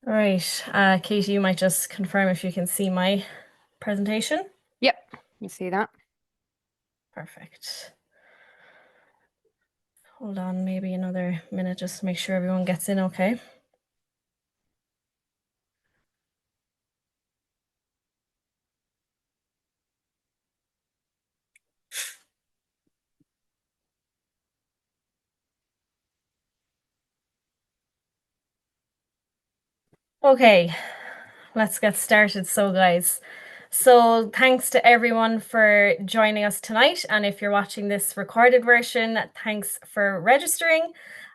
All right, Katie, you might just confirm if you can see my presentation. Yep, you see that. Perfect. Hold on, maybe another minute just to make sure everyone gets in okay. Okay, let's get started. So, guys, thanks to everyone for joining us tonight. And if you're watching this recorded version, thanks for registering.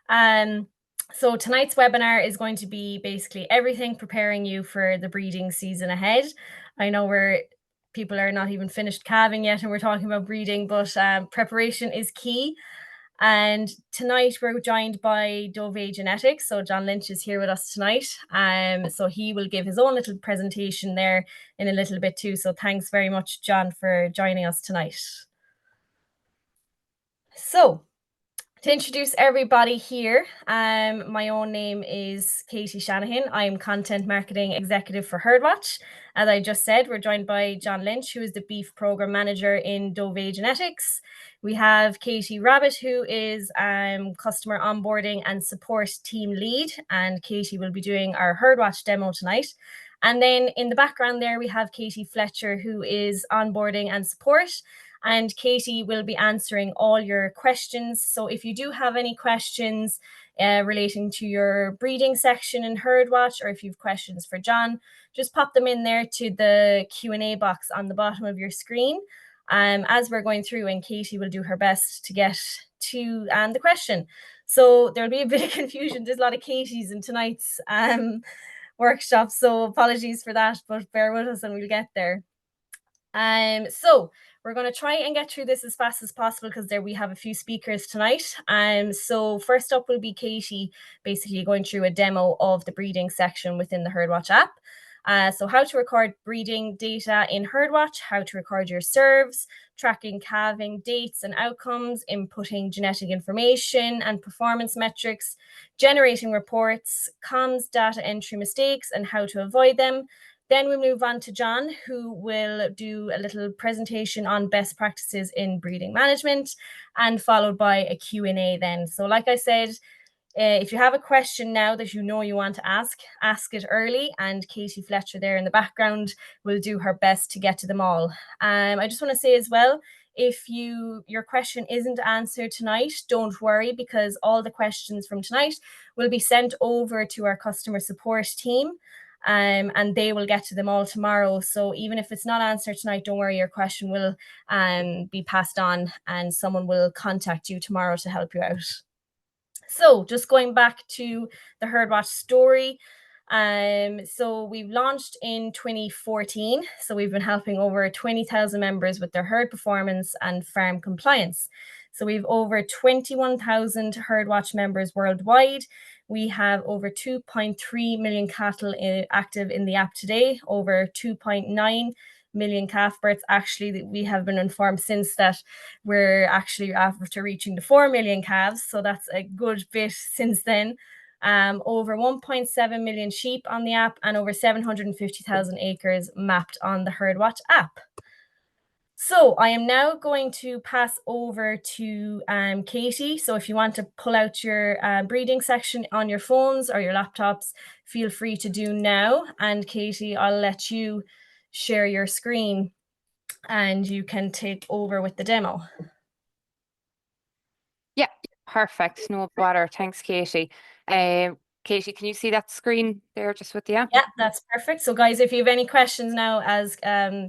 So tonight's webinar is going to be basically everything preparing you for the breeding season ahead. I know people are not even finished calving yet and we're talking about breeding, but preparation is key. And tonight we're joined by Dovea Genetics. So John Lynch is here with us tonight. So he will give his own little presentation there in a little bit too. So thanks very much, John, for joining us tonight. So to introduce everybody here, my own name is Katie Shanahan. I'm Content Marketing Executive for Herdwatch. As I just said, we're joined by John Lynch, who is the Beef Program Manager in Dovea Genetics. We have Katie Rabbit, who is Customer Onboarding and Support Team Lead, and Katie will be doing our Herdwatch demo tonight. And then in the background there, we have Katie Fletcher, who is Onboarding and Support. And Katie will be answering all your questions. So if you do have any questions relating to your breeding section in Herdwatch, or if you have questions for John, just pop them in there to the Q&A box on the bottom of your screen as we're going through, and Katie will do her best to get to the question. So there'll be a bit of confusion. There's a lot of Katies in tonight's workshop, so apologies for that, but bear with us and we'll get there. So we're going to try and get through this as fast as possible because we have a few speakers tonight. So first up will be Katie basically going through a demo of the breeding section within the Herdwatch app. So how to record breeding data in Herdwatch, how to record your serves, tracking calving dates and outcomes, inputting genetic information and performance metrics, generating reports, comms data entry mistakes and how to avoid them. Then we move on to John, who will do a little presentation on best practices in breeding management, and followed by a Q&A then. So like I said, if you have a question now that you know you want to ask it early, and Katie Fletcher there in the background will do her best to get to them all. I just want to say as well, if your question isn't answered tonight, don't worry, because all the questions from tonight will be sent over to our customer support team. And they will get to them all tomorrow. So even if it's not answered tonight, don't worry, your question will be passed on and someone will contact you tomorrow to help you out. So just going back to the Herdwatch story. So we've launched in 2014. So we've been helping over 20,000 members with their herd performance and farm compliance. So we've over 21,000 Herdwatch members worldwide. We have over 2.3 million cattle active in the app today, over 2.9 million calf births. Actually, we have been informed since that we're actually after reaching the 4 million calves. So that's a good bit since then. Over 1.7 million sheep on the app and over 750,000 acres mapped on the Herdwatch app. So I am now going to pass over to Katie. So if you want to pull out your breeding section on your phones or your laptops, feel free to do now. And Katie, I'll let you share your screen and you can take over with the demo. Yeah, perfect. No bother. Thanks, Katie. Katie, can you see that screen there just with the app? Yeah, that's perfect. So guys, if you have any questions now as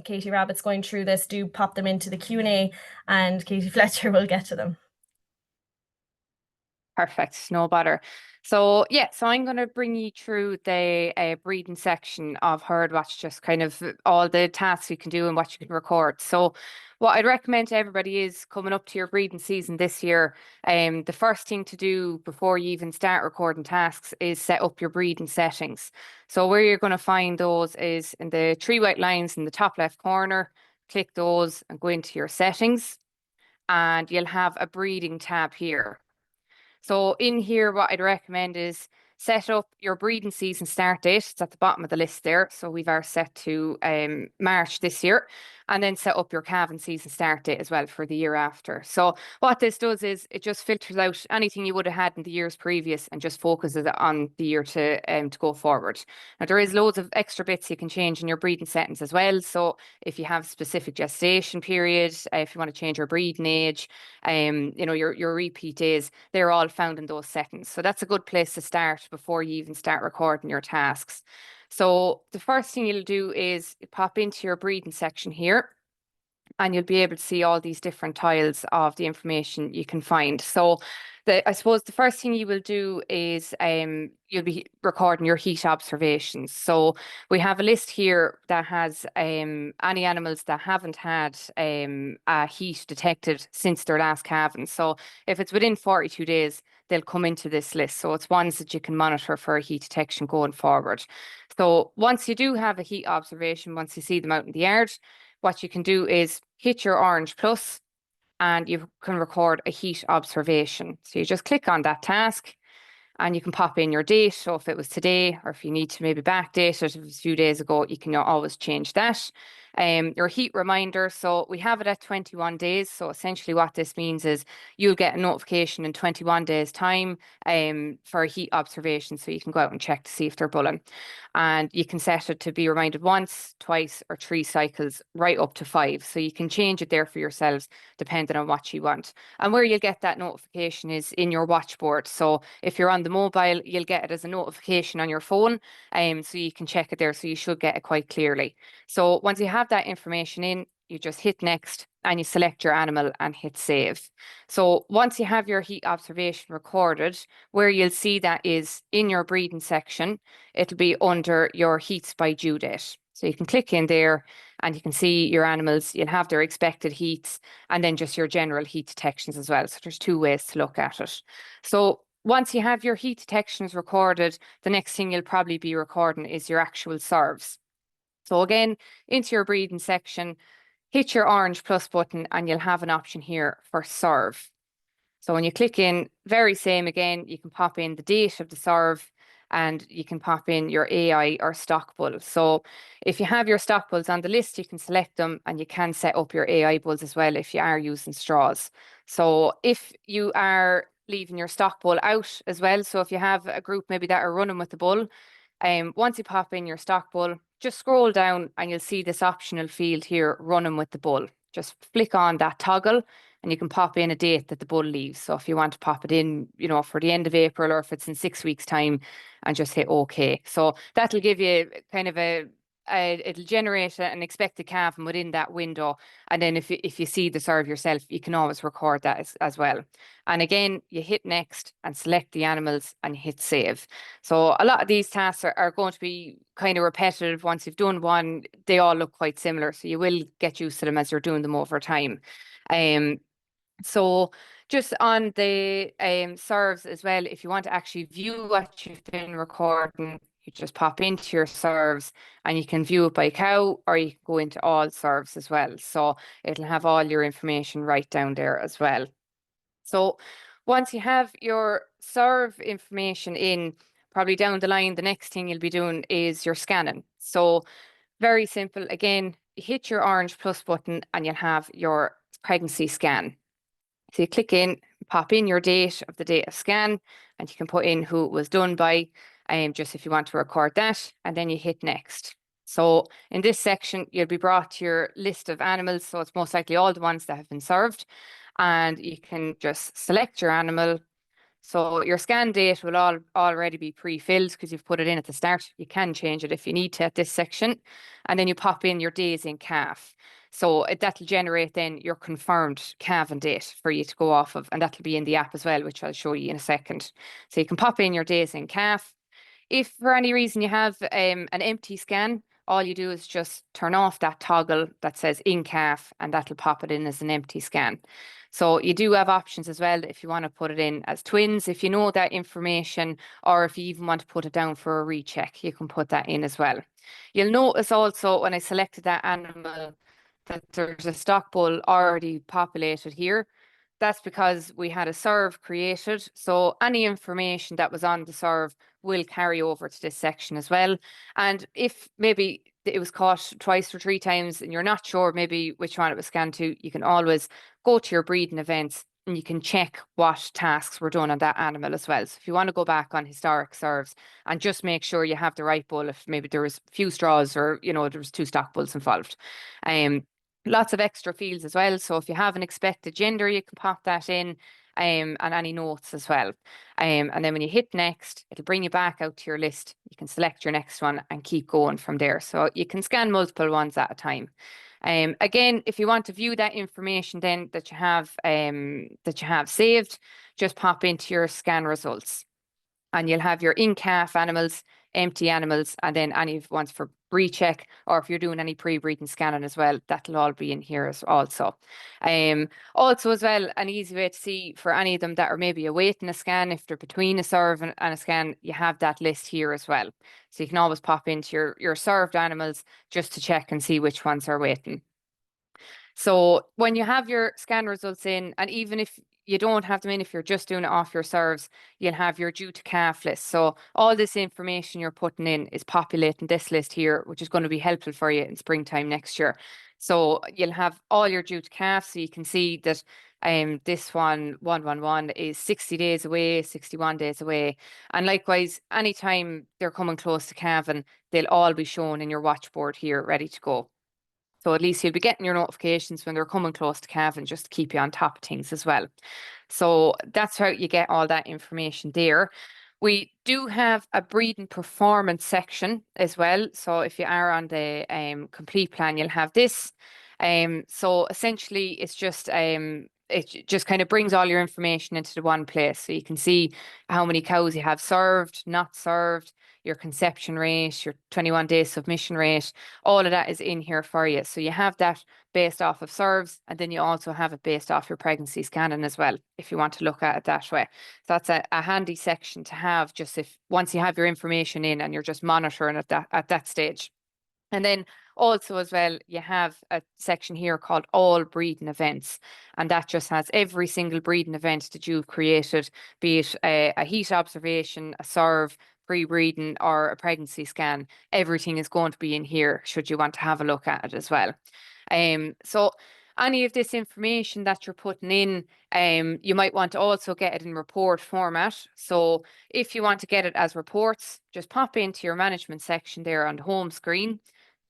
Katie Rabbit's going through this, do pop them into the Q&A and Katie Fletcher will get to them. Perfect, no bother. So yeah, so I'm going to bring you through the breeding section of Herdwatch, just kind of all the tasks you can do and what you can record. So what I'd recommend to everybody is coming up to your breeding season this year. The first thing to do before you even start recording tasks is set up your breeding settings. So where you're going to find those is in the three white lines in the top left corner. Click those and go into your settings, and you'll have a breeding tab here. So in here, what I'd recommend is set up your breeding season start date. It's at the bottom of the list there. So we've our set to March this year, and then set up your calving season start date as well for the year after. So what this does is it just filters out anything you would have had in the years previous and just focuses on the year to go forward. Now there is loads of extra bits you can change in your breeding settings as well. So if you have specific gestation period, if you want to change your breeding age, your repeat days, they're all found in those settings. So that's a good place to start before you even start recording your tasks. So the first thing you'll do is pop into your breeding section here, and you'll be able to see all these different tiles of the information you can find. So I suppose the first thing you will do is you'll be recording your heat observations. So we have a list here that has any animals that haven't had a heat detected since their last calving. So if it's within 42 days, they'll come into this list. So it's ones that you can monitor for heat detection going forward. So once you do have a heat observation, once you see them out in the yard, what you can do is hit your orange plus and you can record a heat observation. So you just click on that task and you can pop in your date. So if it was today, or if you need to maybe backdate it, if it was a few days ago, you can always change that. Your heat reminder, so we have it at 21 days. So essentially what this means is you'll get a notification in 21 days time for a heat observation. So you can go out and check to see if they're bulling. And you can set it to be reminded once, twice, or 3 cycles, right up to 5. So you can change it there for yourselves depending on what you want. And where you'll get that notification is in your watchboard. So if you're on the mobile, you'll get it as a notification on your phone. So you can check it there. So you should get it quite clearly. So once you have that information in, you just hit next and you select your animal and hit save. So once you have your heat observation recorded, where you'll see that is in your breeding section, it'll be under your heats by due date. So you can click in there and you can see your animals. You'll have their expected heats and then just your general heat detections as well. So there's 2 ways to look at it. So once you have your heat detections recorded, the next thing you'll probably be recording is your actual serves. So again, into your breeding section, hit your orange plus button and you'll have an option here for serve. So when you click in, very same again, you can pop in the date of the serve and you can pop in your AI or stock bull. So if you have your stock bulls on the list, you can select them and you can set up your AI bulls as well if you are using straws. So if you are leaving your stock bull out as well, so if you have a group maybe that are running with the bull, once you pop in your stock bull, just scroll down and you'll see this optional field here, running with the bull. Just flick on that toggle and you can pop in a date that the bull leaves. So if you want to pop it in, for the end of April, or if it's in 6 weeks' time, and just hit OK. So that'll give you kind of it'll generate an expected calving within that window. And then if you see the serve yourself, you can always record that as well. And again, you hit next and select the animals and hit save. So a lot of these tasks are going to be kind of repetitive. Once you've done one, they all look quite similar. So you will get used to them as you're doing them over time. So just on the serves as well, if you want to actually view what you've been recording, you just pop into your serves and you can view it by cow, or you can go into all serves as well. So it'll have all your information right down there as well. So once you have your serve information in, probably down the line, the next thing you'll be doing is your scanning. So very simple. Again, hit your orange plus button and you'll have your pregnancy scan. So you click in, pop in your date of the date of scan, and you can put in who it was done by, just if you want to record that, and then you hit next. So in this section, you'll be brought to your list of animals. So it's most likely all the ones that have been served, and you can just select your animal. So your scan date will already be pre-filled because you've put it in at the start. You can change it if you need to at this section. And then you pop in your days in calf. So that'll generate then your confirmed calving date for you to go off of. And that'll be in the app as well, which I'll show you in a second. So you can pop in your days in calf. If for any reason you have an empty scan, all you do is just turn off that toggle that says in calf, and that'll pop it in as an empty scan. So you do have options as well if you want to put it in as twins, if you know that information, or if you even want to put it down for a recheck, you can put that in as well. You'll notice also when I selected that animal that there's a stock bull already populated here. that's because we had a serve created. So any information that was on the serve will carry over to this section as well. And if maybe it was caught twice or three times and you're not sure maybe which one it was scanned to, you can always go to your breeding events and you can check what tasks were done on that animal as well. So if you want to go back on historic serves and just make sure you have the right bull, if maybe there was a few straws or, you know, there was 2 stock bulls involved. Lots of extra fields as well. So if you have an expected gender, you can pop that in, and any notes as well. And then when you hit next, it'll bring you back out to your list. You can select your next one and keep going from there. So you can scan multiple ones at a time. Again, if you want to view that information then that you have saved, just pop into your scan results. And you'll have your in-calf animals, empty animals, and then any ones for breed check, or if you're doing any pre-breeding scanning as well, that'll all be in here as also. Also as well, an easy way to see for any of them that are maybe awaiting a scan, if they're between a serve and a scan, you have that list here as well. So you can always pop into your served animals just to check and see which ones are waiting. So when you have your scan results in, and even if you don't have them in, if you're just doing it off your serves, you'll have your due to calf list. So all this information you're putting in is populating this list here, which is going to be helpful for you in springtime next year. So you'll have all your due to calf, so you can see that this one, 111, is 60 days away, 61 days away. And likewise, anytime they're coming close to calving, they'll all be shown in your watchboard here, ready to go. So at least you'll be getting your notifications when they're coming close to calving, just to keep you on top of things as well. So that's how you get all that information there. We do have a breeding performance section as well. So if you are on the complete plan, you'll have this. So essentially, it's just it just kind of brings all your information into the one place. So you can see how many cows you have served, not served, your conception rate, your 21-day submission rate, all of that is in here for you. So you have that based off of serves, and then you also have it based off your pregnancy scanning as well, if you want to look at it that way. So that's a handy section to have, just if once you have your information in and you're just monitoring at that stage. And then also as well, you have a section here called all breeding events. And that just has every single breeding event that you've created, be it a heat observation, a serve, pre-breeding, or a pregnancy scan. Everything is going to be in here should you want to have a look at it as well. So any of this information that you're putting in, you might want to also get it in report format. So if you want to get it as reports, just pop into your management section there on the home screen,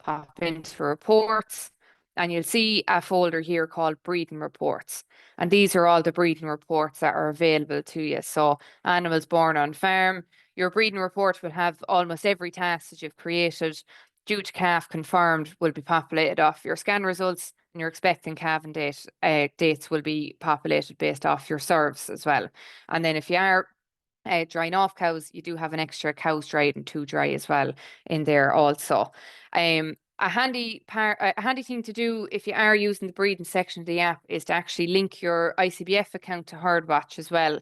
pop into reports, and you'll see a folder here called breeding reports. And these are all the breeding reports that are available to you. So animals born on farm, your breeding report will have almost every task that you've created. Due to calf confirmed will be populated off your scan results, and your expecting calving dates will be populated based off your serves as well. And then if you are drying off cows, you do have an extra cows dried and 2 dry as well in there also. A handy thing to do if you are using the breeding section of the app is to actually link your ICBF account to Herdwatch as well.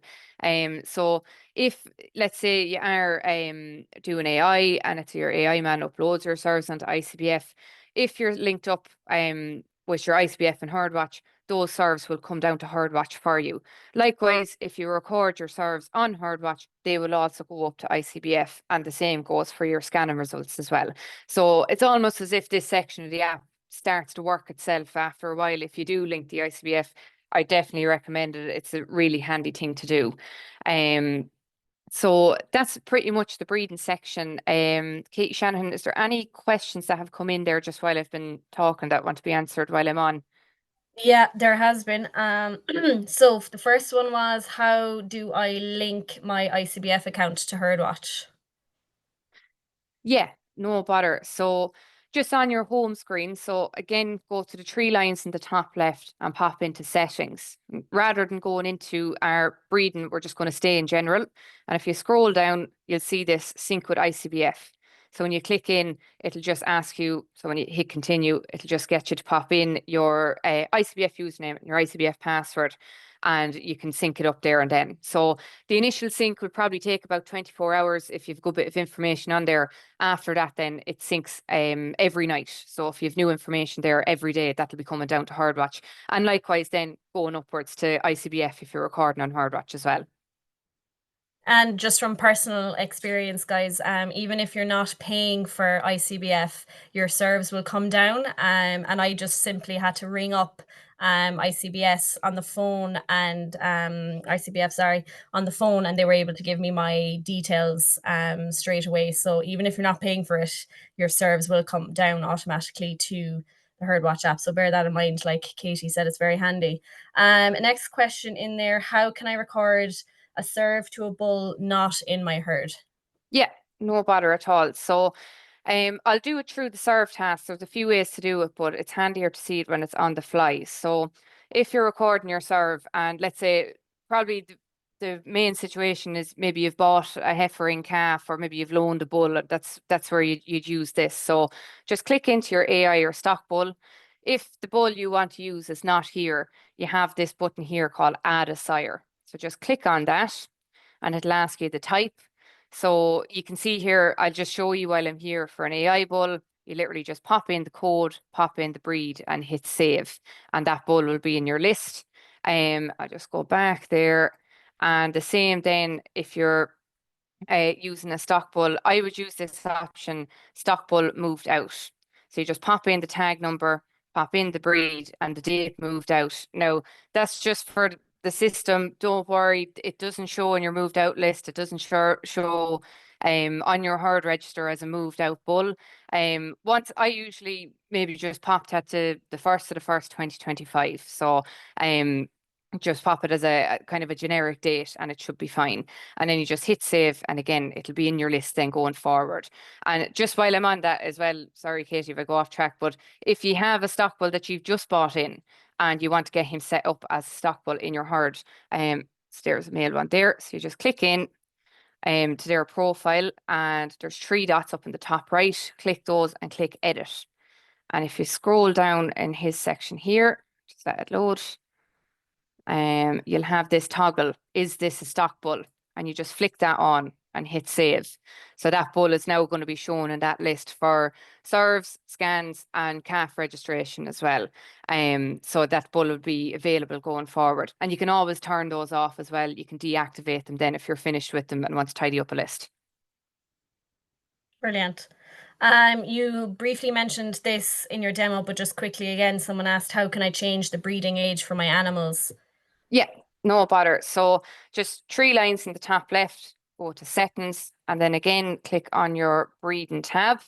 So if, let's say, you are doing AI and it's your AI man uploads your serves onto ICBF, if you're linked up with your ICBF and Herdwatch, those serves will come down to Herdwatch for you. Likewise, if you record your serves on Herdwatch, they will also go up to ICBF, and the same goes for your scanning results as well. So it's almost as if this section of the app starts to work itself after a while. If you do link the ICBF, I definitely recommend it. It's a really handy thing to do. So that's pretty much the breeding section. Katie Shanahan, is there any questions that have come in there just while I've been talking that want to be answered while I'm on? Yeah, there has been. So the first one was, how do I link my ICBF account to Herdwatch? Yeah, no bother. So just on your home screen, so again, go to the 3 lines in the top left and pop into settings. Rather than going into our breeding, we're just going to stay in general. And if you scroll down, you'll see this sync with ICBF. So when you click in, it'll just ask you, so when you hit continue, it'll just get you to pop in your ICBF username and your ICBF password. and you can sync it up there and then. So the initial sync will probably take about 24 hours if you've a good bit of information on there. After that, then it syncs every night. So if you have new information there every day, that'll be coming down to Herdwatch. And likewise then going upwards to ICBF if you're recording on Herdwatch as well. And just from personal experience, guys, even if you're not paying for ICBF, your serves will come down. And I just simply had to ring up ICBS on the phone and ICBF, sorry, on the phone, and they were able to give me my details straight away. So even if you're not paying for it, your serves will come down automatically to the Herdwatch app. So bear that in mind. Like Katie said, it's very handy. Next question in there: how can I record a serve to a bull not in my herd? Yeah, no bother at all. So I'll do it through the serve task. There's a few ways to do it, but it's handier to see it when it's on the fly. So if you're recording your serve, and let's say probably the main situation is maybe you've bought a heifering calf, or maybe you've loaned a bull, that's where you'd use this. So just click into your AI or stock bull. If the bull you want to use is not here, you have this button here called Add a Sire. So just click on that and it'll ask you the type. So you can see here, I'll just show you while I'm here for an AI bull. You literally just pop in the code, pop in the breed, and hit save. And that bull will be in your list. I'll just go back there. And the same then if you're using a stock bull, I would use this option, stock bull moved out. So you just pop in the tag number, pop in the breed, and the date moved out. Now, that's just for the system. Don't worry, it doesn't show in your moved out list. It doesn't show on your herd register as a moved out bull. Once I usually maybe just pop that to the 1st of the 1st, 2025. So just pop it as a kind of a generic date and it should be fine. And then you just hit save, and again, it'll be in your list then going forward. And just while I'm on that as well, sorry, Katie, if I go off track, but if you have a stock bull that you've just bought in and you want to get him set up as a stock bull in your herd, so there's a male one there. So you just click in to their profile, and there's 3 dots up in the top right. Click those and click edit. And if you scroll down in his section here, just let it load. You'll have this toggle, is this a stock bull? And you just flick that on and hit save. So that bull is now going to be shown in that list for serves, scans, and calf registration as well. So that bull will be available going forward. And you can always turn those off as well. You can deactivate them then if you're finished with them and want to tidy up a list. Brilliant. You briefly mentioned this in your demo, but just quickly again, someone asked, how can I change the breeding age for my animals? Yeah, no bother. So just 3 lines in the top left, go to settings, and then again, click on your breeding tab.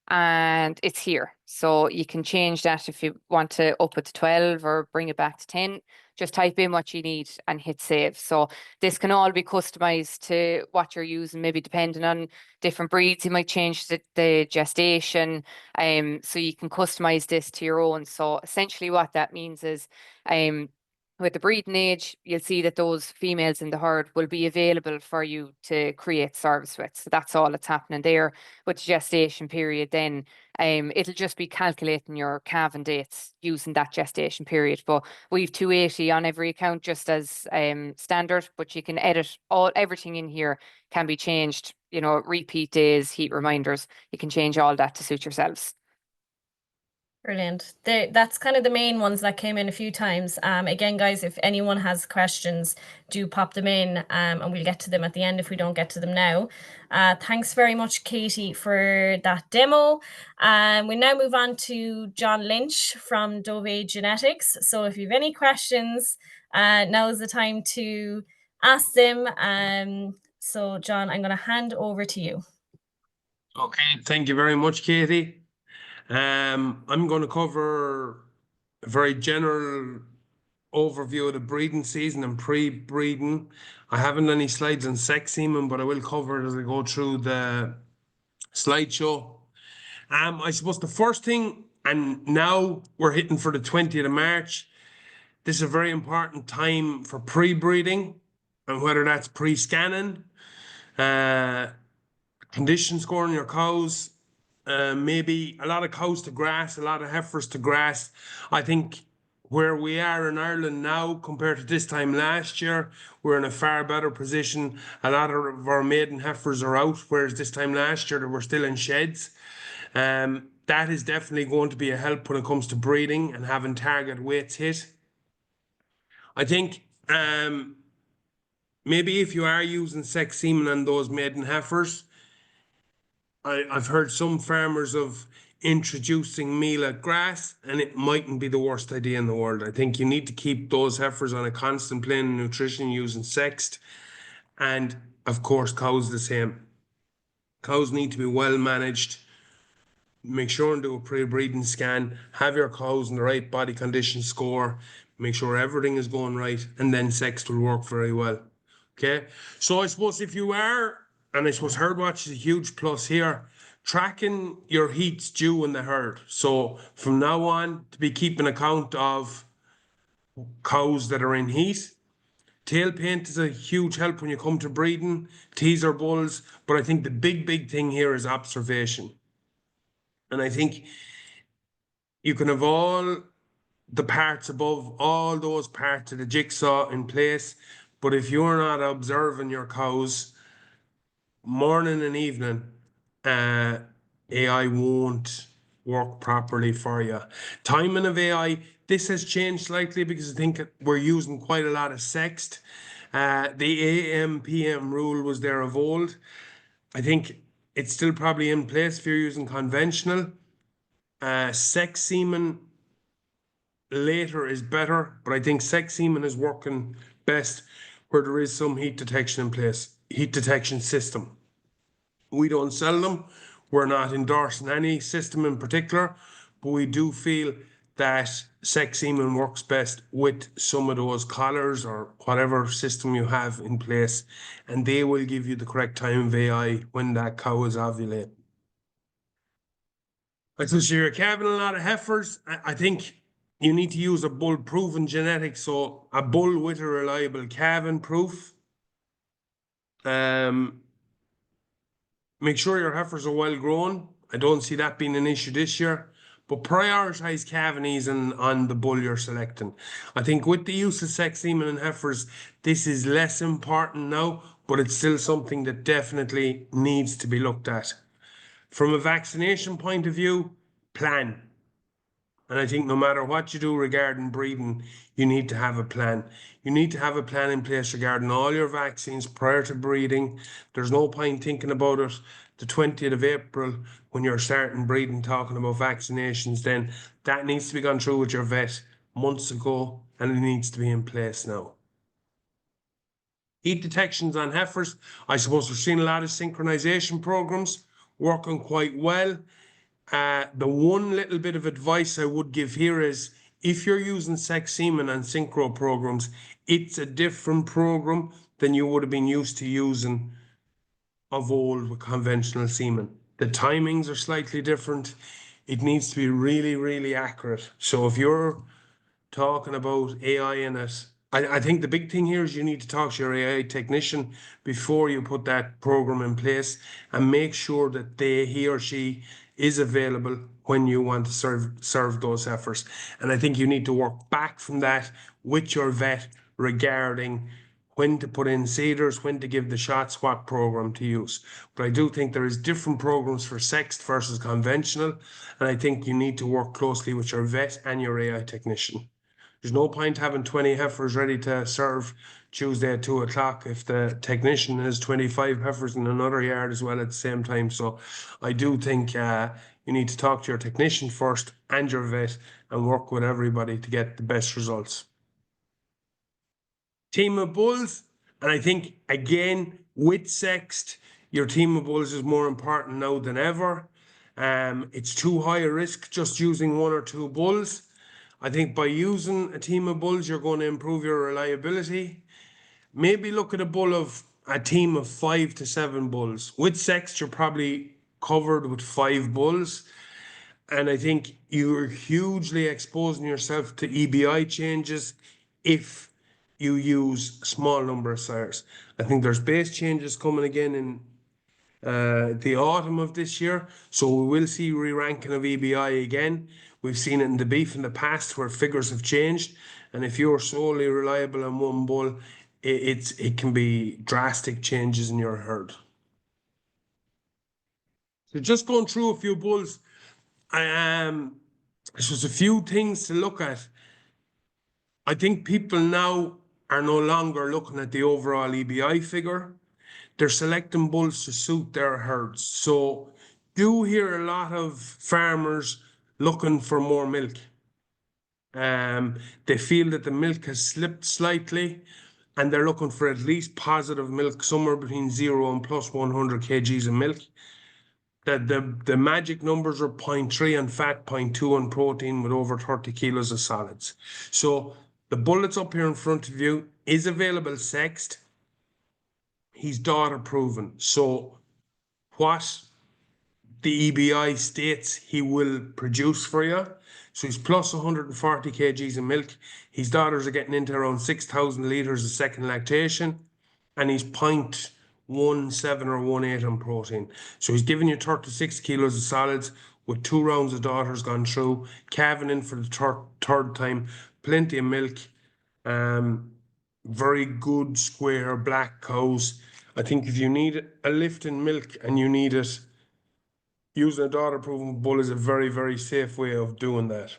And it's here. So you can change that if you want to up it to 12 or bring it back to 10. Just type in what you need and hit save. So this can all be customized to what you're using, maybe depending on different breeds. You might change the gestation. So you can customize this to your own. So essentially what that means is with the breeding age, you'll see that those females in the herd will be available for you to create service with. So that's all that's happening there. With the gestation period, then it'll just be calculating your calving dates using that gestation period. But we've 280 on every account just as standard, but you can edit everything in here can be changed, repeat days, heat reminders. You can change all that to suit yourselves. Brilliant. That's kind of the main ones that came in a few times. Again, guys, if anyone has questions, do pop them in and we'll get to them at the end if we don't get to them now. Thanks very much, Katie, for that demo. We now move on to John Lynch from Dovea Genetics. So if you have any questions, now is the time to ask them. So John, I'm going to hand over to you. Okay, thank you very much, Katie. I'm going to cover a very general overview of the breeding season and pre-breeding. I haven't any slides on sex semen, but I will cover it as I go through the slideshow. I suppose the first thing, and now we're hitting for the 20th of March, this is a very important time for pre-breeding, and whether that's pre-scanning, condition scoring your cows, maybe a lot of cows to grass, a lot of heifers to grass. I think where we are in Ireland now compared to this time last year, we're in a far better position. A lot of our maiden heifers are out, whereas this time last year they were still in sheds. That is definitely going to be a help when it comes to breeding and having target weights hit. I think maybe if you are using sex semen on those maiden heifers, I've heard some farmers of introducing meal at grass, and it mightn't be the worst idea in the world. I think you need to keep those heifers on a constant plane of nutrition using sexed, and of course cows the same. Cows need to be well managed. Make sure and do a pre-breeding scan, have your cows in the right body condition score, make sure everything is going right, and then sex will work very well. Okay, so I suppose if you are, and I suppose Herdwatch is a huge plus here, tracking your heats due in the herd. So from now on, to be keeping account of cows that are in heat. Tail paint is a huge help when you come to breeding, teaser bulls, but I think the big thing here is observation. And I think you can have all the parts above, all those parts of the jigsaw in place, but if you're not observing your cows morning and evening, AI won't work properly for you. Timing of AI, this has changed slightly because I think we're using quite a lot of sext. The AM PM rule was there of old. I think it's still probably in place if you're using conventional. Sex semen later is better, but I think sex semen is working best where there is some heat detection in place, heat detection system. We don't sell them. We're not endorsing any system in particular, but we do feel that sex semen works best with some of those collars or whatever system you have in place, and they will give you the correct time of AI when that cow is ovulating. So you're calving a lot of heifers. I think you need to use a bull proven genetics, so a bull with a reliable calving proof. Make sure your heifers are well grown. I don't see that being an issue this year, but prioritize calving on the bull you're selecting. I think with the use of sex semen in heifers, this is less important now, but it's still something that definitely needs to be looked at. From a vaccination point of view, plan. And I think no matter what you do regarding breeding, you need to have a plan. You need to have a plan in place regarding all your vaccines prior to breeding. There's no point thinking about it the 20th of April when you're starting breeding, talking about vaccinations. Then that needs to be gone through with your vet months ago, and it needs to be in place now. Heat detections on heifers. I suppose we're seeing a lot of synchronization programs working quite well. The one little bit of advice I would give here is if you're using sex semen and synchro programs, it's a different program than you would have been used to using of old with conventional semen. The timings are slightly different. It needs to be really accurate. So if you're talking about AI in it, I think the big thing here is you need to talk to your AI technician before you put that program in place and make sure that he or she is available when you want to serve those heifers. And I think you need to work back from that with your vet regarding when to put in seeders, when to give the shots, what program to use. But I do think there is different programs for sexed versus conventional, and I think you need to work closely with your vet and your AI technician. There's no point having 20 heifers ready to serve Tuesday at 2 o'clock if the technician has 25 heifers in another yard as well at the same time. So I do think you need to talk to your technician first and your vet and work with everybody to get the best results. Team of bulls, and I think again with sexed, your team of bulls is more important now than ever. It's too high a risk just using one or two bulls. I think by using a team of bulls, you're going to improve your reliability. Maybe look at a team of 5 to 7 bulls. With sex, you're probably covered with 5 bulls. And I think you're hugely exposing yourself to EBI changes if you use a small number of sires. I think there's base changes coming again in the autumn of this year. So we will see re-ranking of EBI again. We've seen it in the beef in the past where figures have changed. And if you're solely reliable on one bull, it can be drastic changes in your herd. So just going through a few bulls, there's just a few things to look at. I think people now are no longer looking at the overall EBI figure. They're selecting bulls to suit their herds. So do hear a lot of farmers looking for more milk. They feel that the milk has slipped slightly and they're looking for at least positive milk, somewhere between 0 and plus 100 kgs of milk. The magic numbers are 0.3 on fat, 0.2 on protein with over 30 kilos of solids. So the bull that's up here in front of you is available sexed. He's daughter proven. So what the EBI states he will produce for you. So he's plus 140 kgs of milk. His daughters are getting into around 6,000 litres of second lactation. And he's 0.17 or 18 on protein. So he's giving you 36 kilos of solids with 2 rounds of daughters gone through, calving in for the third time, plenty of milk, very good square black cows. I think if you need a lift in milk and you need it, using a daughter proven bull is a very, very safe way of doing that.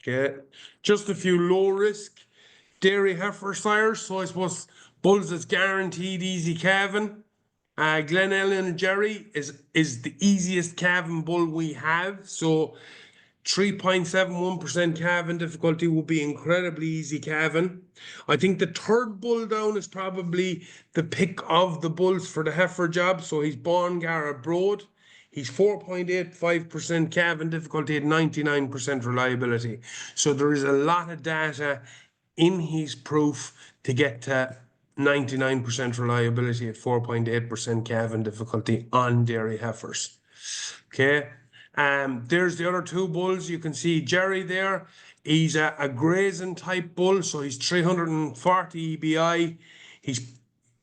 Okay, just a few low risk dairy heifer sires. So I suppose bulls that's guaranteed easy calving. Glen Ellen and Jerry is the easiest calving bull we have. So 3.71% calving difficulty will be incredibly easy calving. I think the third bull down is probably the pick of the bulls for the heifer job. So he's Born Garrett Broad. He's 4.85% calving difficulty at 99% reliability. So there is a lot of data in his proof to get to 99% reliability at 4.8% calving difficulty on dairy heifers. Okay. There's the other 2 bulls. You can see Jerry there. He's a grazing type bull, so he's 340 EBI. He's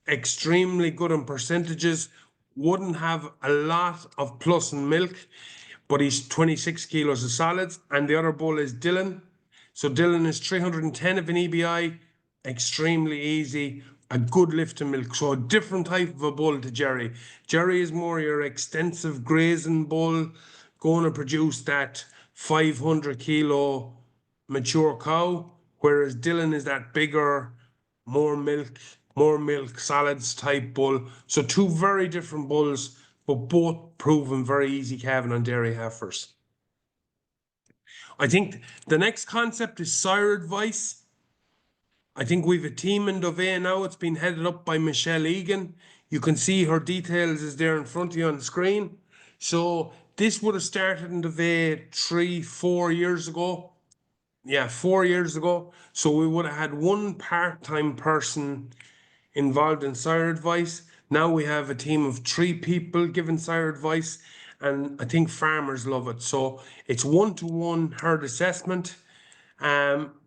extremely good in percentages. Wouldn't have a lot of plus in milk, but he's 26 kilos of solids. And the other bull is Dylan. So Dylan is 310 of an EBI, extremely easy, a good lift in milk. So a different type of a bull to Jerry. Jerry is more your extensive grazing bull, going to produce that 500 kilo mature cow, whereas Dylan is that bigger, more milk solids type bull. So 2 very different bulls, but both proven very easy calving on dairy heifers. I think the next concept is sire advice. I think we've a team in Dovea now. It's been headed up by Michelle Egan. You can see her details is there in front of you on the screen. So this would have started in Dovea 3-4 years ago. Yeah, 4 years ago. So we would have had 1 part-time person involved in sire advice. Now we have a team of 3 people giving sire advice, and I think farmers love it. So it's 1-to-1 herd assessment.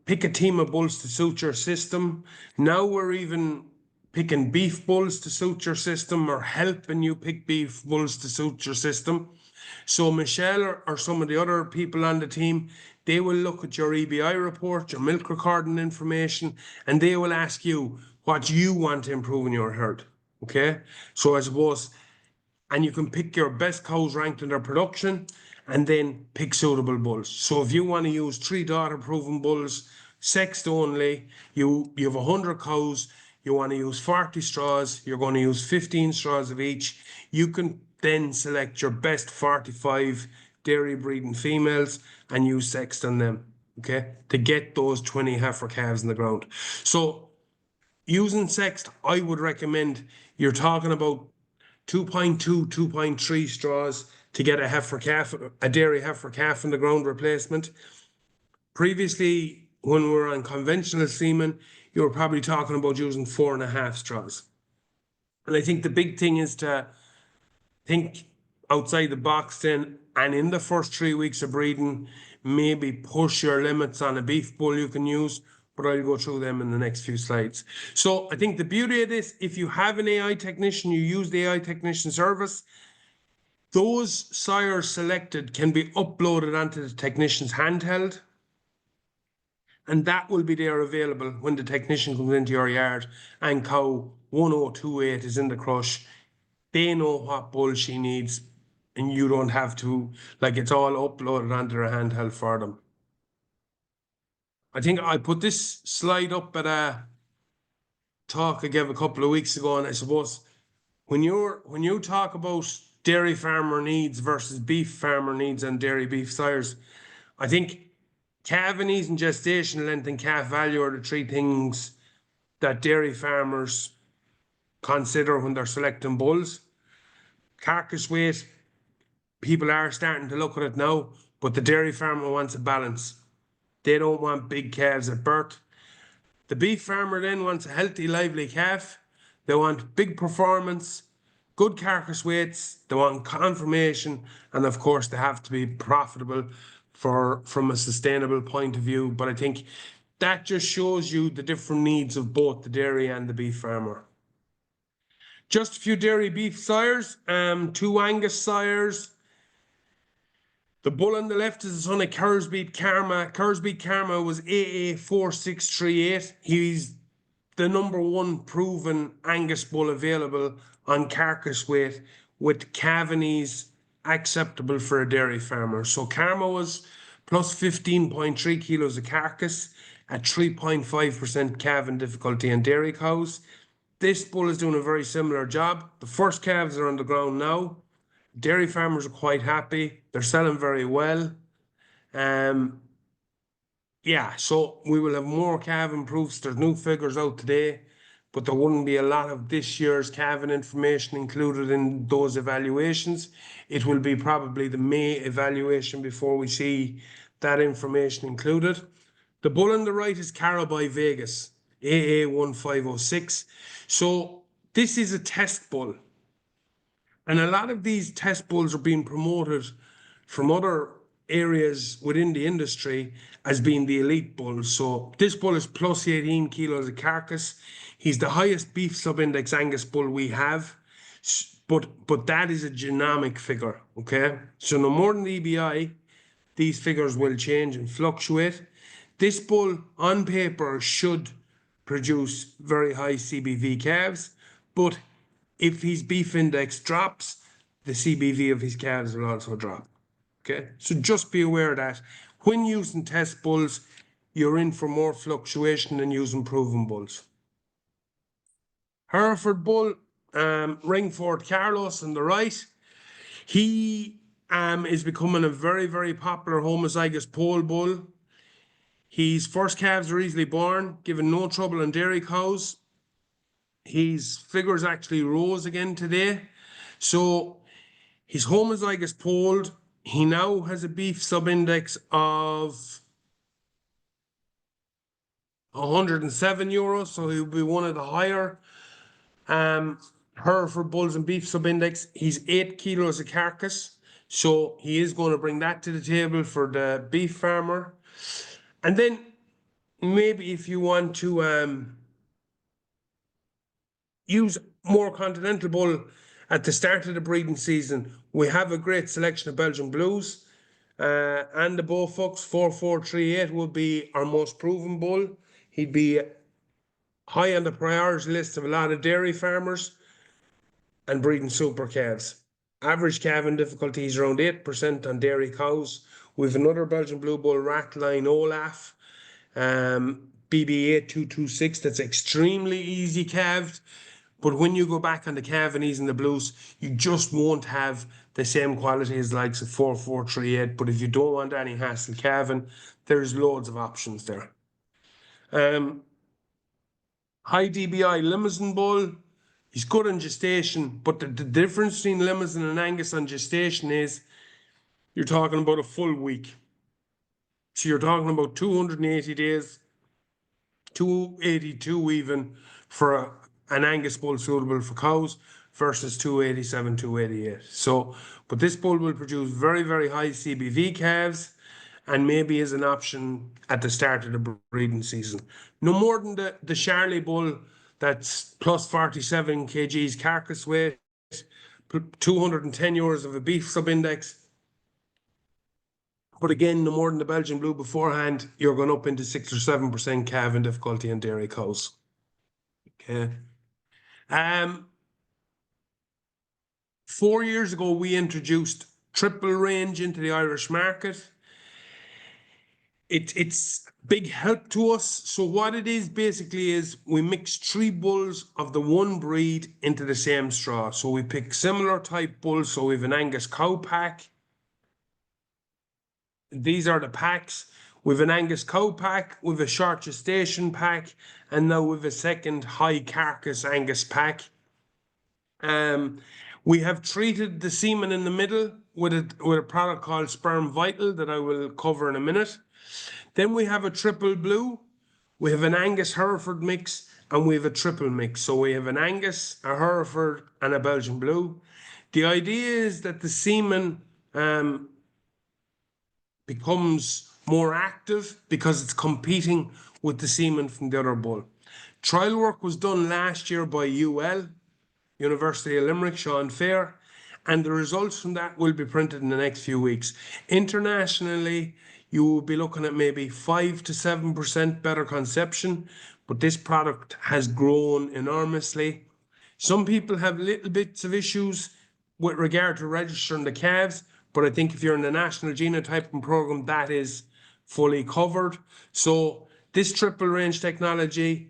Pick a team of bulls to suit your system. Now we're even picking beef bulls to suit your system, or helping you pick beef bulls to suit your system. So Michelle or some of the other people on the team, they will look at your EBI report, your milk recording information, and they will ask you what you want to improve in your herd. Okay, so I suppose, and you can pick your best cows ranked in their production and then pick suitable bulls. So if you want to use 3 daughter proven bulls, sexed only, you have 100 cows, you want to use 40 straws, you're going to use 15 straws of each, you can then select your best 45 dairy breeding females and use sexed on them, okay, to get those 20 heifer calves in the ground. So using sexed, I would recommend you're talking about 2.2, 2.3 straws to get a heifer calf, a dairy heifer calf in the ground replacement. Previously, when we were on conventional semen, you were probably talking about using 4.5 straws. And I think the big thing is to think outside the box then, and in the first 3 weeks of breeding, maybe push your limits on a beef bull you can use, but I'll go through them in the next few slides. So I think the beauty of this, if you have an AI technician, you use the AI technician service, Those sires selected can be uploaded onto the technician's handheld, and that will be there available when the technician comes into your yard and cow 1028 is in the crush. They know what bull she needs, and you don't have to, like, it's all uploaded onto their handheld for them. I think I put this slide up at a talk I gave a couple of weeks ago, and I suppose when you talk about dairy farmer needs versus beef farmer needs and dairy beef sires, I think calving ease and gestation length and calf value are the three things that dairy farmers consider when they're selecting bulls. Carcass weight, people are starting to look at it now, but the dairy farmer wants a balance. They don't want big calves at birth. The beef farmer then wants a healthy, lively calf. They want big performance, good carcass weights, they want conformation, and of course they have to be profitable from a sustainable point of view. But I think that just shows you the different needs of both the dairy and the beef farmer. Just a few dairy beef sires, 2 Angus sires. The bull on the left is the son of Kersbeat Karma. Kersbeat Karma was AA4638. He's the #1 proven Angus bull available on carcass weight with calving ease acceptable for a dairy farmer. So Karma was plus 15.3 kilos of carcass at 3.5% calving difficulty in dairy cows. This bull is doing a very similar job. The first calves are on the ground now. Dairy farmers are quite happy. They're selling very well. Yeah, so we will have more calving proofs. There's new figures out today, but there wouldn't be a lot of this year's calving information included in those evaluations. It will be probably the May evaluation before we see that information included. The bull on the right is Carabai Vegas, AA1506. So this is a test bull. And a lot of these test bulls are being promoted from other areas within the industry as being the elite bulls. So this bull is plus 18 kilos of carcass. He's the highest beef sub-index Angus bull we have, but that is a genomic figure, okay? So no more than the EBI, these figures will change and fluctuate. This bull on paper should produce very high CBV calves, but if his beef index drops, the CBV of his calves will also drop. Okay, so just be aware of that. When using test bulls, you're in for more fluctuation than using proven bulls. Hereford bull, Ringford Carlos on the right. He is becoming a very, very popular homozygous pole bull. His first calves are easily born, giving no trouble in dairy cows. His figures actually rose again today. So his homozygous polled. He now has a beef sub-index of 107 euros. So he'll be one of the higher Hereford bulls and beef sub-index. He's 8 kilos of carcass. So he is going to bring that to the table for the beef farmer. And then maybe if you want to use more continental bull at the start of the breeding season, we have a great selection of Belgian Blues, and the Beaufox 4438 will be our most proven bull. He'd be high on the priority list of a lot of dairy farmers and breeding super calves. Average calving difficulty is around 8% on dairy cows. We've another Belgian Blue bull, Ratline Olaf, BB8226, that's extremely easy calved. But when you go back on the calving ease and the blues, you just won't have the same quality as likes of 4438. But if you don't want any hassle calving, there's loads of options there. High DBI Limousin bull, he's good on gestation, but the difference between Limousin and Angus on gestation is you're talking about a full week. So you're talking about 280 days, 282 even for an Angus bull suitable for cows versus 287, 288. So, but this bull will produce very, very high CBV calves and maybe is an option at the start of the breeding season. No more than the Charlie bull that's plus 47 kgs carcass weight, €210 of a beef sub-index. But again, no more than the Belgian Blue beforehand, you're going up into 6 or 7% calving difficulty in dairy cows. Okay. 4 years ago, we introduced triple range into the Irish market. It's big help to us. So what it is basically is we mix 3 bulls of the one breed into the same straw. So we pick similar type bulls. So we have an Angus cow pack. These are the packs. We have an Angus cow pack, we have a short gestation pack, and now we have a second high carcass Angus pack. We have treated the semen in the middle with a product called Sperm Vital that I will cover in a minute. Then we have a triple blue, we have an Angus Hereford mix, and we have a triple mix. So we have an Angus, a Hereford, and a Belgian Blue. The idea is that the semen becomes more active because it's competing with the semen from the other bull. Trial work was done last year by UL, University of Limerick, Sean Fair, and the results from that will be printed in the next few weeks. Internationally, you will be looking at maybe 5 to 7% better conception, but this product has grown enormously. Some people have little bits of issues with regard to registering the calves, but I think if you're in the National Genotyping Program, that is fully covered. So this triple range technology,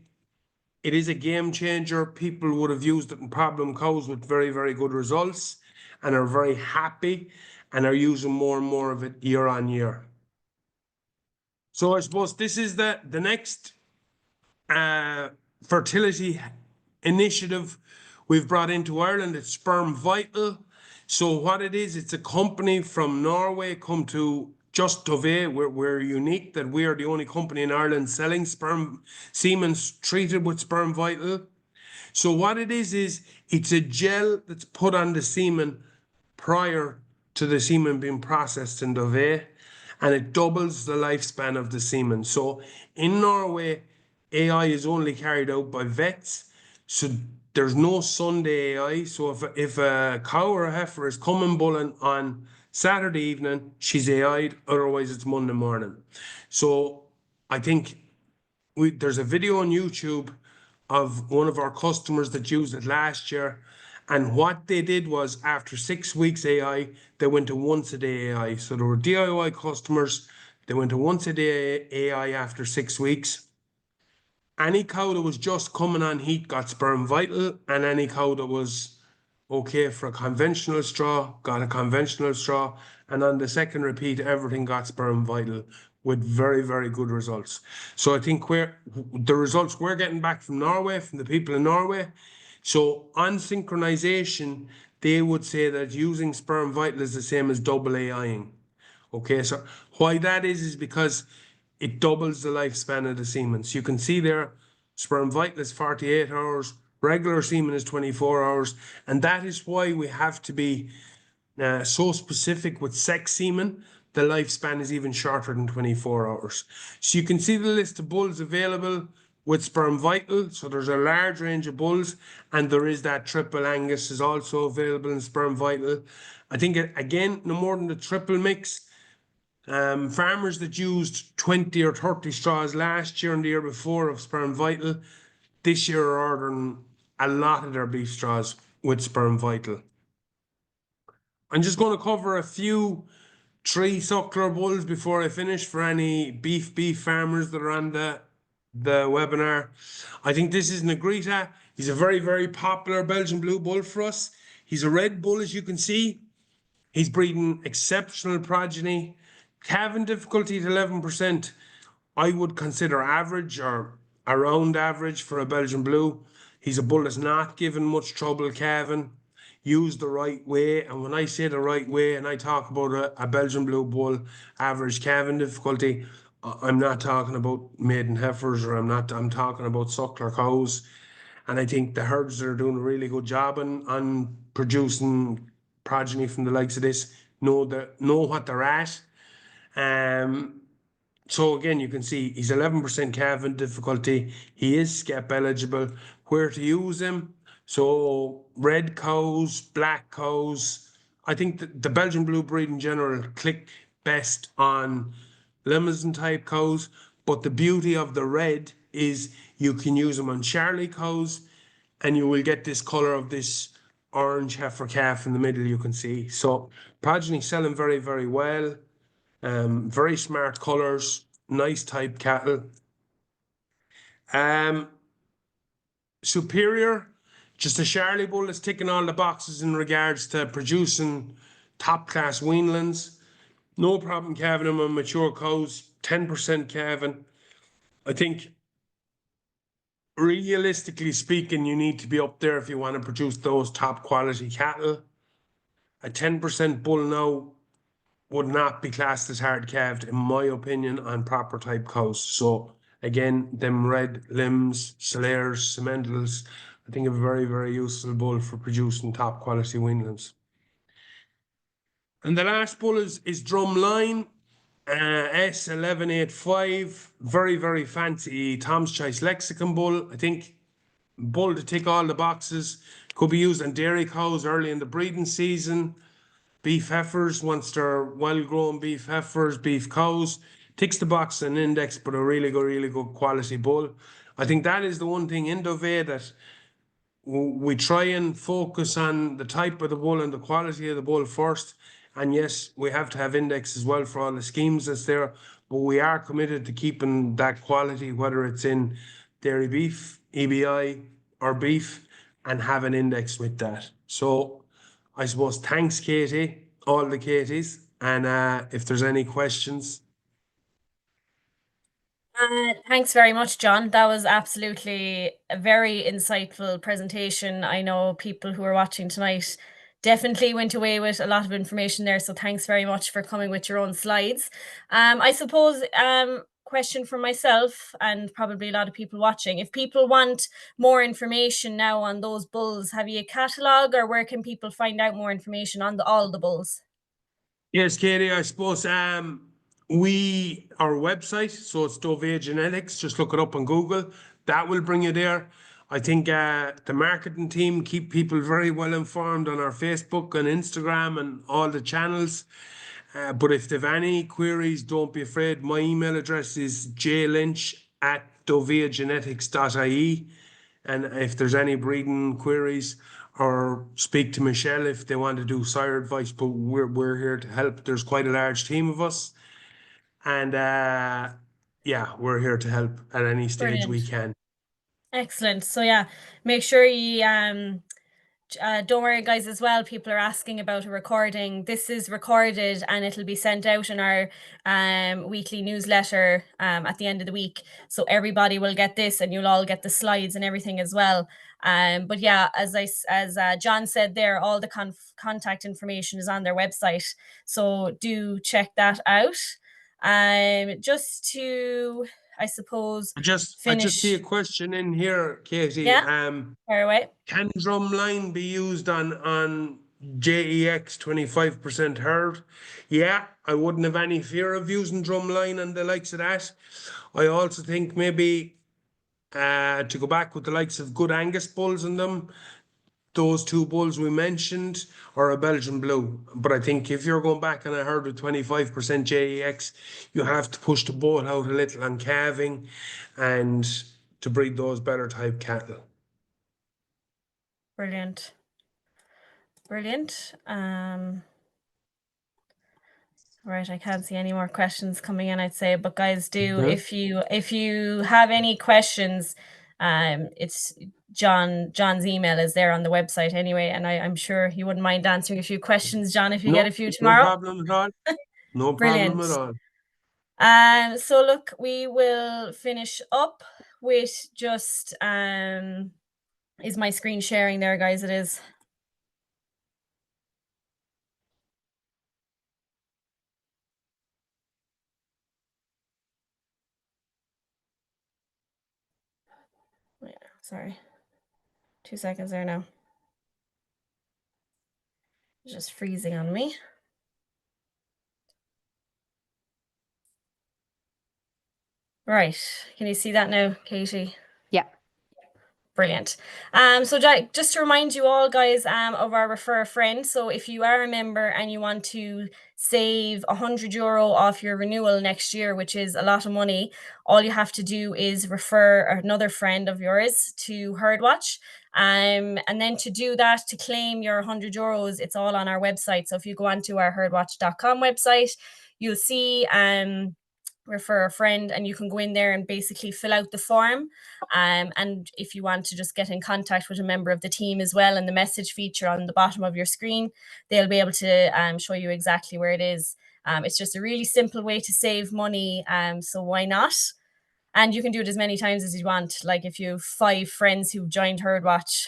it is a game changer. People would have used it in problem cows with very, very good results and are very happy and are using more and more of it year on year. So I suppose this is the next fertility initiative we've brought into Ireland. It's Sperm Vital. So what it is, it's a company from Norway come to just Dovea. We're unique that we are the only company in Ireland selling sperm semen treated with Sperm Vital. So what it is it's a gel that's put on the semen prior to the semen being processed in Dovea, and it doubles the lifespan of the semen. So in Norway, AI is only carried out by vets. So there's no Sunday AI. So if a cow or a heifer is coming bulling on Saturday evening, she's AI'd, otherwise it's Monday morning. So I think there's a video on YouTube of one of our customers that used it last year. And what they did was after 6 weeks AI, they went to once a day AI. So there were DIY customers, they went to once a day AI after 6 weeks. Any cow that was just coming on heat got Sperm Vital, and any cow that was okay for a conventional straw got a conventional straw. And on the second repeat, everything got Sperm Vital with very, very good results. So I think the results we're getting back from Norway, from the people in Norway. So on synchronization, they would say that using Sperm Vital is the same as double AIing. Okay, so why that is because it doubles the lifespan of the semen. So you can see there, Sperm Vital is 48 hours, regular semen is 24 hours, and that is why we have to be so specific with sex semen. The lifespan is even shorter than 24 hours. So you can see the list of bulls available with Sperm Vital. So there's a large range of bulls, and there is that triple Angus is also available in Sperm Vital. I think again, no more than the triple mix. Farmers that used 20 or 30 straws last year and the year before of Sperm Vital, this year are ordering a lot of their beef straws with Sperm Vital. I'm just going to cover a few 3 suckler bulls before I finish for any beef farmers that are on the webinar. I think this is Negrita. He's a very, very popular Belgian Blue bull for us. He's a red bull, as you can see. He's breeding exceptional progeny. Calving difficulty at 11%, I would consider average or around average for a Belgian Blue. He's a bull that's not given much trouble calving, used the right way. And when I say the right way and I talk about a Belgian Blue bull average calving difficulty, I'm not talking about maiden heifers, or I'm talking about suckler cows. And I think the herds are doing a really good job on producing progeny from the likes of this, know what they're at. So again, you can see he's 11% calving difficulty. He is SCEP eligible. Where to use him? So red cows, black cows. I think the Belgian blue breed in general click best on Limousin type cows, but the beauty of the red is you can use them on Charolais cows and you will get this color of this orange heifer calf in the middle you can see. So progeny selling very, very well. Very smart colors, nice type cattle. Superior, just a Charolais bull that's ticking all the boxes in regards to producing top class weanlings. No problem calving them on mature cows, 10% calving. I think realistically speaking, you need to be up there if you want to produce those top quality cattle. A 10% bull now would not be classed as hard calved, in my opinion, on proper type cows. So again, them red limbs, Solaires, Sementals, I think a very, very useful bull for producing top quality weanlings. And the last bull is Drumline, S1185, very, very fancy Tom's Choice Lexicon bull. I think bull to tick all the boxes, could be used on dairy cows early in the breeding season. Beef heifers, once they're well-grown beef heifers, beef cows, ticks the box and index, but a really good quality bull. I think that is the one thing in Dovea that we try and focus on the type of the bull and the quality of the bull first. And yes, we have to have index as well for all the schemes that's there, but we are committed to keeping that quality, whether it's in dairy beef, EBI, or beef, and have an index with that. So I suppose thanks, Katie, all the Katies. And if there's any questions. Thanks very much, John. That was absolutely a very insightful presentation. I know people who are watching tonight definitely went away with a lot of information there. So thanks very much for coming with your own slides. I suppose question for myself and probably a lot of people watching. If people want more information now on those bulls, have you a catalogue, or where can people find out more information on all the bulls? Yes, Katie, I suppose our website, so it's Dovea Genetics, just look it up on Google. That will bring you there. I think the marketing team keep people very well informed on our Facebook and Instagram and all the channels. But if they've any queries, don't be afraid. My email address is jlynch@doveagenetics.ie. And if there's any breeding queries, or speak to Michelle if they want to do sire advice, but we're here to help. There's quite a large team of us. And yeah, we're here to help at any stage we can. Excellent. So yeah, make sure you don't worry, guys, as well. People are asking about a recording. This is recorded and it'll be sent out in our weekly newsletter at the end of the week. So everybody will get this, and you'll all get the slides and everything as well. But yeah, as John said there, all the contact information is on their website. So do check that out. Just to, I suppose, I just see a question in here, Katie. Yeah. Fire away. Can Drumline be used on JEX 25% herd? Yeah, I wouldn't have any fear of using Drumline and the likes of that. I also think maybe to go back with the likes of good Angus bulls in them, those two bulls we mentioned, or a Belgian blue. But I think if you're going back on a herd with 25% JEX, you have to push the boat out a little on calving and to breed those better type cattle. Brilliant. Right, I can't see any more questions coming in, I'd say, but guys, if you have any questions, it's John's email is there on the website anyway, and I'm sure he wouldn't mind answering a few questions, John, if you get a few tomorrow. No problem at all. No problem at all. So look, we will finish up with just is my screen sharing there, guys? It is. Wait, sorry. 2 seconds there now. It's just freezing on me. Right. Can you see that now, Katie? Yeah. Brilliant. So just to remind you all, guys, of our refer a friend. So if you are a member and you want to save €100 off your renewal next year, which is a lot of money, all you have to do is refer another friend of yours to Herdwatch. And then to do that, to claim your €100, it's all on our website. So if you go onto our herdwatch.com website, you'll see refer a friend, and you can go in there and basically fill out the form. And if you want to just get in contact with a member of the team as well, and the message feature on the bottom of your screen, they'll be able to show you exactly where it is. It's just a really simple way to save money. So why not? And you can do it as many times as you want. Like if you have 5 friends who joined Herdwatch,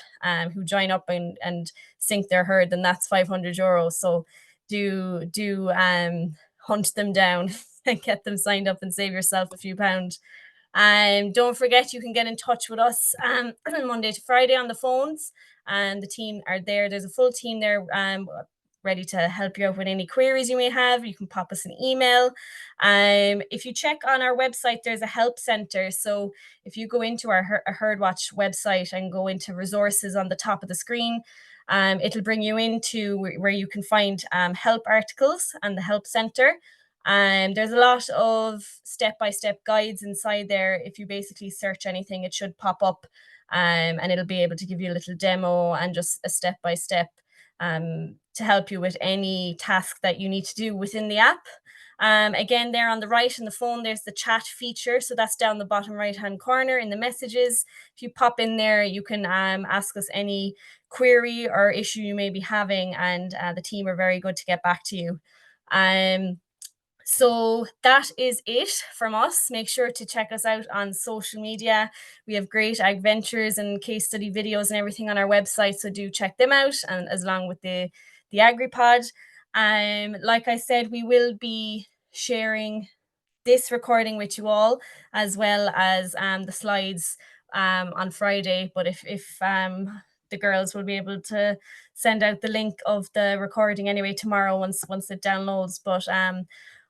who join up and sync their herd, then that's €500. So do hunt them down and get them signed up and save yourself a few pounds. Don't forget, you can get in touch with us Monday to Friday on the phones, and the team are there. There's a full team there ready to help you out with any queries you may have. You can pop us an email. If you check on our website, there's a help center. So if you go into our Herdwatch website and go into resources on the top of the screen, it'll bring you into where you can find help articles and the help center. There's a lot of step-by-step guides inside there. If you basically search anything, it should pop up, and it'll be able to give you a little demo and just a step-by-step to help you with any task that you need to do within the app. Again, there on the right in the phone, there's the chat feature. So that's down the bottom right-hand corner in the messages. If you pop in there, you can ask us any query or issue you may be having, and the team are very good to get back to you. So that is it from us. Make sure to check us out on social media. We have great ag ventures and case study videos and everything on our website, so do check them out, and as long with the AgriPod. Like I said, we will be sharing this recording with you all, as well as the slides on Friday. But if the girls will be able to send out the link of the recording anyway tomorrow once it downloads. But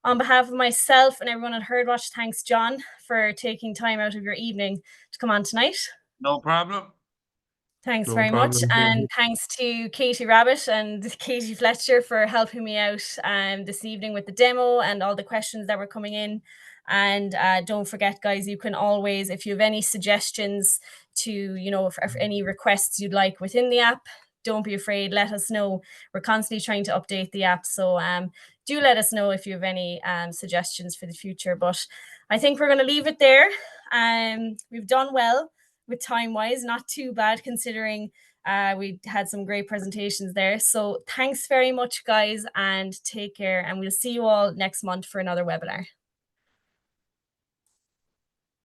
on behalf of myself and everyone at Herdwatch, thanks, John, for taking time out of your evening to come on tonight. No problem. Thanks very much. And thanks to Katie Rabbit and Katie Fletcher for helping me out this evening with the demo and all the questions that were coming in. And don't forget, guys, you can always, if you have any suggestions to, if any requests you'd like within the app, don't be afraid, let us know. We're constantly trying to update the app. So do let us know if you have any suggestions for the future. But I think we're going to leave it there. We've done well with time-wise, not too bad considering we had some great presentations there. So thanks very much, guys, and take care. And we'll see you all next month for another webinar.